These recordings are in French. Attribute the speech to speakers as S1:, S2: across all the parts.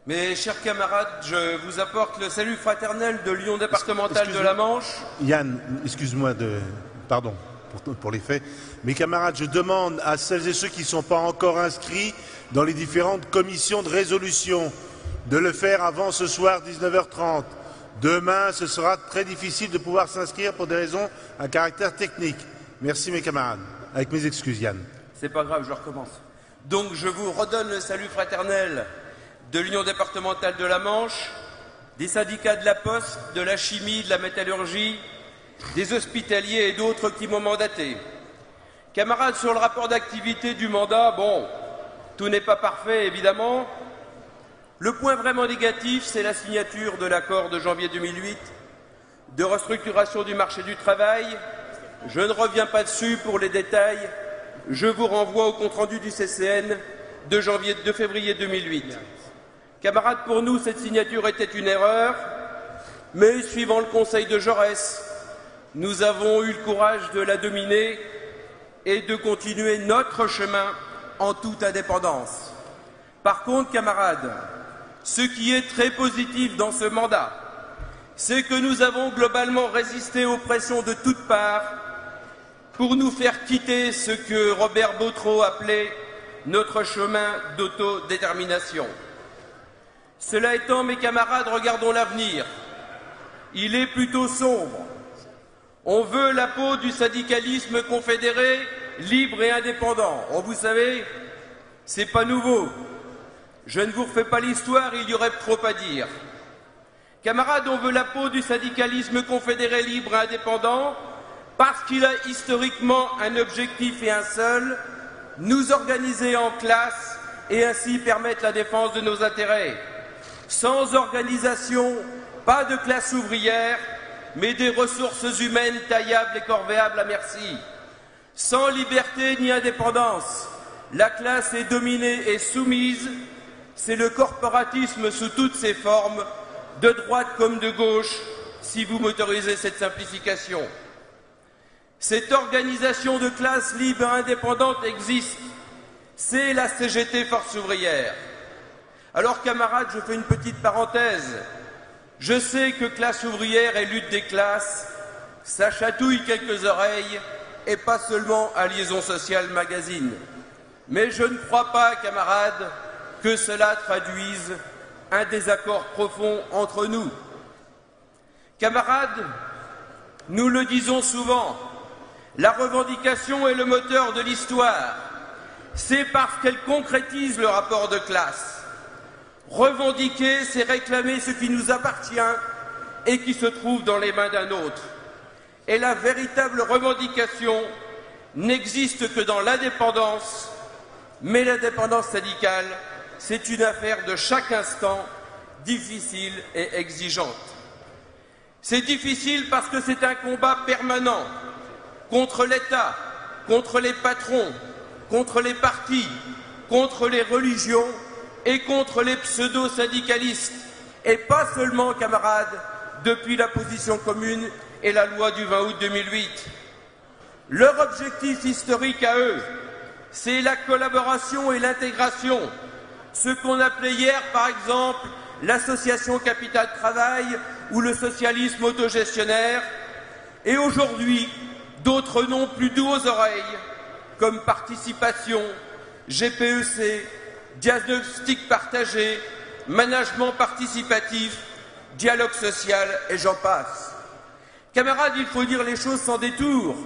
S1: Mes chers camarades, je vous apporte le salut fraternel de l'Union départementale de la Manche.
S2: Yann, excuse-moi Pardon pour les faits. Mes camarades, je demande à celles et ceux qui ne sont pas encore inscrits dans les différentes commissions de résolution de le faire avant ce soir 19h30. Demain, ce sera très difficile de pouvoir s'inscrire pour des raisons à caractère technique. Merci mes camarades. Avec mes excuses, Yann.
S1: C'est pas grave, je recommence. Donc je vous redonne le salut fraternel de l'Union départementale de la Manche, des syndicats de la Poste, de la chimie, de la métallurgie, des hospitaliers et d'autres qui m'ont mandaté. Camarades, sur le rapport d'activité du mandat, bon, tout n'est pas parfait évidemment. Le point vraiment négatif, c'est la signature de l'accord de janvier 2008 de restructuration du marché du travail. Je ne reviens pas dessus pour les détails. Je vous renvoie au compte-rendu du CCN de février 2008. Camarades, pour nous, cette signature était une erreur, mais suivant le conseil de Jaurès, nous avons eu le courage de la dominer et de continuer notre chemin en toute indépendance. Par contre, camarades, ce qui est très positif dans ce mandat, c'est que nous avons globalement résisté aux pressions de toutes parts pour nous faire quitter ce que Robert Bautreau appelait notre chemin d'autodétermination. Cela étant, mes camarades, regardons l'avenir. Il est plutôt sombre. On veut la peau du syndicalisme confédéré, libre et indépendant. Oh, vous savez, c'est pas nouveau. Je ne vous refais pas l'histoire, il y aurait trop à dire. Camarades, on veut la peau du syndicalisme confédéré, libre et indépendant parce qu'il a historiquement un objectif et un seul, nous organiser en classe et ainsi permettre la défense de nos intérêts. Sans organisation, pas de classe ouvrière, mais des ressources humaines taillables et corvéables à merci. Sans liberté ni indépendance, la classe est dominée et soumise. C'est le corporatisme sous toutes ses formes, de droite comme de gauche, si vous m'autorisez cette simplification. Cette organisation de classe libre et indépendante existe. C'est la CGT Force ouvrière. Alors, camarades, je fais une petite parenthèse. Je sais que classe ouvrière et lutte des classes, ça chatouille quelques oreilles et pas seulement à Liaison Sociale Magazine. Mais je ne crois pas, camarades, que cela traduise un désaccord profond entre nous. Camarades, nous le disons souvent, la revendication est le moteur de l'histoire. C'est parce qu'elle concrétise le rapport de classe. Revendiquer, c'est réclamer ce qui nous appartient et qui se trouve dans les mains d'un autre. Et la véritable revendication n'existe que dans l'indépendance, mais l'indépendance syndicale, c'est une affaire de chaque instant, difficile et exigeante. C'est difficile parce que c'est un combat permanent contre l'État, contre les patrons, contre les partis, contre les religions et contre les pseudo-syndicalistes. Et pas seulement, camarades, depuis la position commune et la loi du 20 août 2008. Leur objectif historique à eux, c'est la collaboration et l'intégration. Ce qu'on appelait hier, par exemple, l'association Capital Travail ou le socialisme autogestionnaire, et aujourd'hui, d'autres noms plus doux aux oreilles, comme participation, GPEC, diagnostic partagé, management participatif, dialogue social, et j'en passe. Camarades, il faut dire les choses sans détour.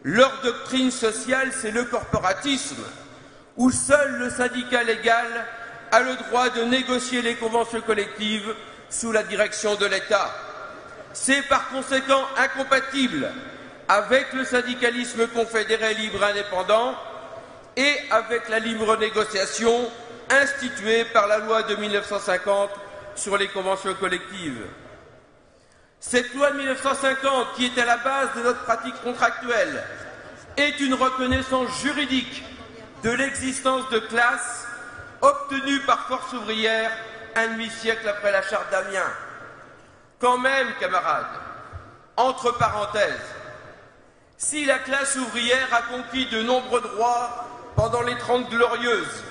S1: Leur doctrine sociale, c'est le corporatisme, où seul le syndicat légal a le droit de négocier les conventions collectives sous la direction de l'État. C'est par conséquent incompatible avec le syndicalisme confédéré libre indépendant et avec la libre négociation instituée par la loi de 1950 sur les conventions collectives. Cette loi de 1950, qui est à la base de notre pratique contractuelle, est une reconnaissance juridique de l'existence de classes obtenue par Force ouvrière un demi-siècle après la charte d'Amiens. Quand même, camarades, entre parenthèses, si la classe ouvrière a conquis de nombreux droits pendant les 30 Glorieuses,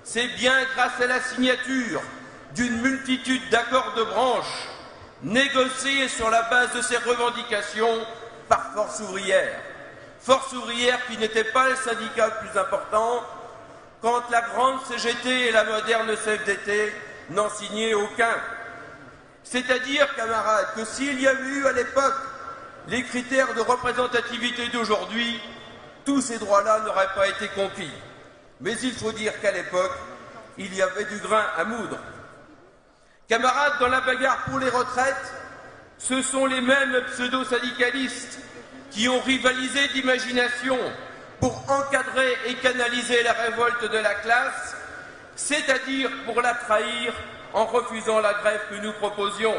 S1: c'est bien grâce à la signature d'une multitude d'accords de branche négociés sur la base de ces revendications par Force ouvrière. Force ouvrière qui n'était pas le syndicat le plus important quand la grande CGT et la moderne CFDT n'en signaient aucun. C'est-à-dire, camarades, que s'il y avait eu à l'époque les critères de représentativité d'aujourd'hui, tous ces droits-là n'auraient pas été conquis. Mais il faut dire qu'à l'époque, il y avait du grain à moudre. Camarades, dans la bagarre pour les retraites, ce sont les mêmes pseudo-syndicalistes qui ont rivalisé d'imagination pour encadrer et canaliser la révolte de la classe, c'est-à-dire pour la trahir en refusant la grève que nous proposions.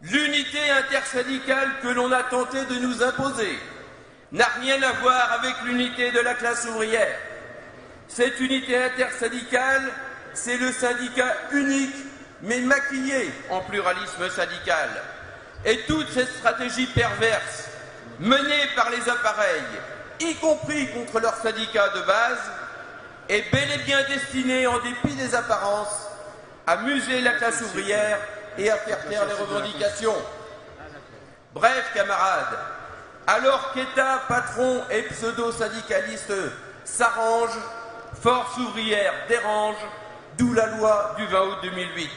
S1: L'unité intersyndicale que l'on a tenté de nous imposer n'a rien à voir avec l'unité de la classe ouvrière. Cette unité intersyndicale, c'est le syndicat unique, mais maquillé en pluralisme syndical. Et toute cette stratégie perverse, menée par les appareils, y compris contre leurs syndicats de base, est bel et bien destinée, en dépit des apparences, à museler la classe ouvrière et à faire taire les revendications. Bref, camarades, alors qu'État, patron et pseudo-syndicalistes s'arrangent, Force ouvrière dérange, d'où la loi du 20 août 2008.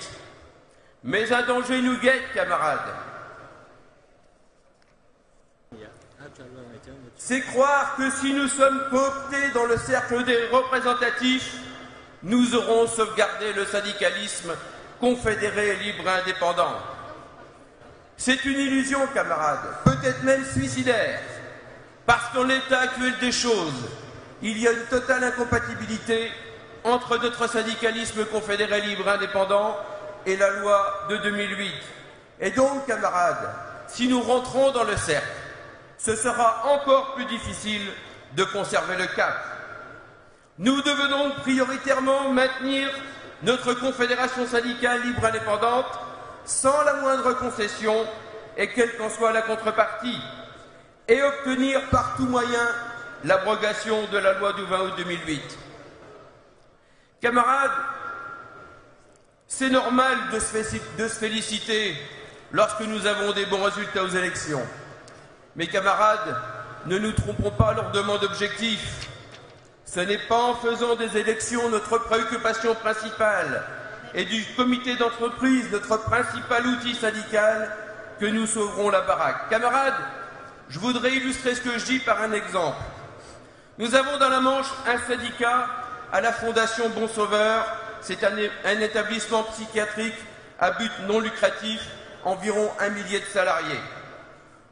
S1: Mais un danger nous guette, camarades. C'est croire que si nous sommes cooptés dans le cercle des représentatifs, nous aurons sauvegardé le syndicalisme confédéré, libre et indépendant. C'est une illusion, camarades, peut-être même suicidaire, parce qu'en l'état actuel des choses, il y a une totale incompatibilité entre notre syndicalisme confédéré, libre et indépendant et la loi de 2008. Et donc, camarades, si nous rentrons dans le cercle, ce sera encore plus difficile de conserver le cap. Nous devons donc prioritairement maintenir notre confédération syndicale libre et indépendante sans la moindre concession et quelle qu'en soit la contrepartie, et obtenir par tout moyen l'abrogation de la loi du 20 août 2008. Camarades, c'est normal de se féliciter lorsque nous avons des bons résultats aux élections. Mais camarades, ne nous trompons pas lors de mon objectif. Ce n'est pas en faisant des élections notre préoccupation principale et du comité d'entreprise notre principal outil syndical que nous sauverons la baraque. Camarades, je voudrais illustrer ce que je dis par un exemple. Nous avons dans la Manche un syndicat à la Fondation Bon Sauveur. C'est un établissement psychiatrique à but non lucratif, environ 1 millier de salariés.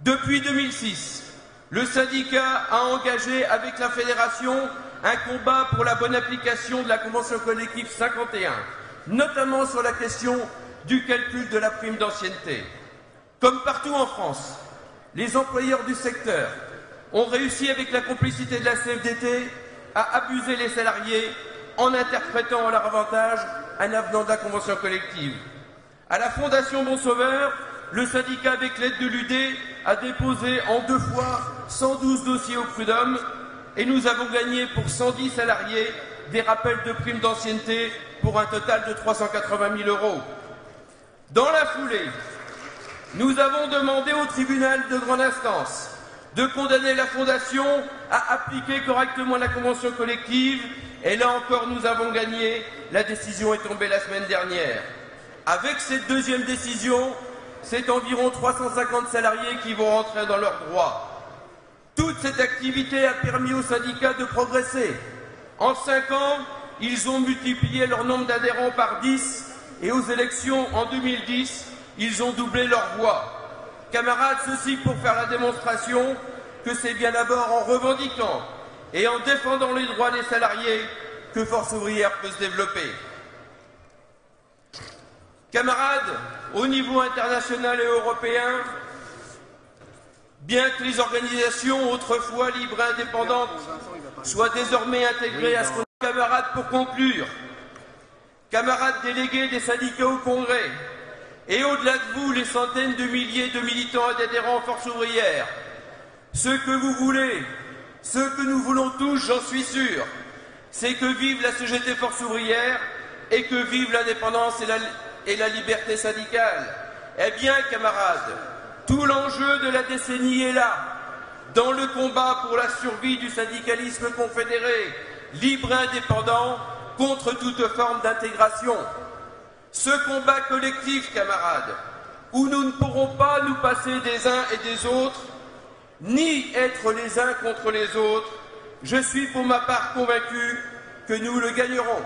S1: Depuis 2006, le syndicat a engagé avec la fédération un combat pour la bonne application de la Convention collective 51, notamment sur la question du calcul de la prime d'ancienneté. Comme partout en France, les employeurs du secteur ont réussi, avec la complicité de la CFDT, à abuser les salariés en interprétant à leur avantage un avenant de la Convention collective. À la Fondation Bon Sauveur, le syndicat, avec l'aide de l'UD, a déposé en 2 fois 112 dossiers au prud'homme et nous avons gagné pour 110 salariés des rappels de primes d'ancienneté pour un total de 380 000 €. Dans la foulée, nous avons demandé au tribunal de grande instance de condamner la Fondation à appliquer correctement la Convention collective et là encore nous avons gagné. La décision est tombée la semaine dernière. Avec cette deuxième décision, c'est environ 350 salariés qui vont rentrer dans leurs droits. Toute cette activité a permis aux syndicats de progresser. En 5 ans, ils ont multiplié leur nombre d'adhérents par 10 et aux élections en 2010, ils ont doublé leur voix. Camarades, ceci pour faire la démonstration que c'est bien d'abord en revendiquant et en défendant les droits des salariés que Force ouvrière peut se développer. Camarades, au niveau international et européen, bien que les organisations autrefois libres et indépendantes soient désormais intégrées à ce qu'on appelle, camarades, pour conclure, camarades délégués des syndicats au Congrès, et au-delà de vous, les centaines de milliers de militants et d'adhérents en Force ouvrière, ce que vous voulez, ce que nous voulons tous, j'en suis sûr, c'est que vive la CGT Force ouvrière et que vive l'indépendance et la liberté syndicale. Eh bien, camarades, tout l'enjeu de la décennie est là, dans le combat pour la survie du syndicalisme confédéré, libre et indépendant, contre toute forme d'intégration. Ce combat collectif, camarades, où nous ne pourrons pas nous passer des uns et des autres, ni être les uns contre les autres, je suis pour ma part convaincu que nous le gagnerons.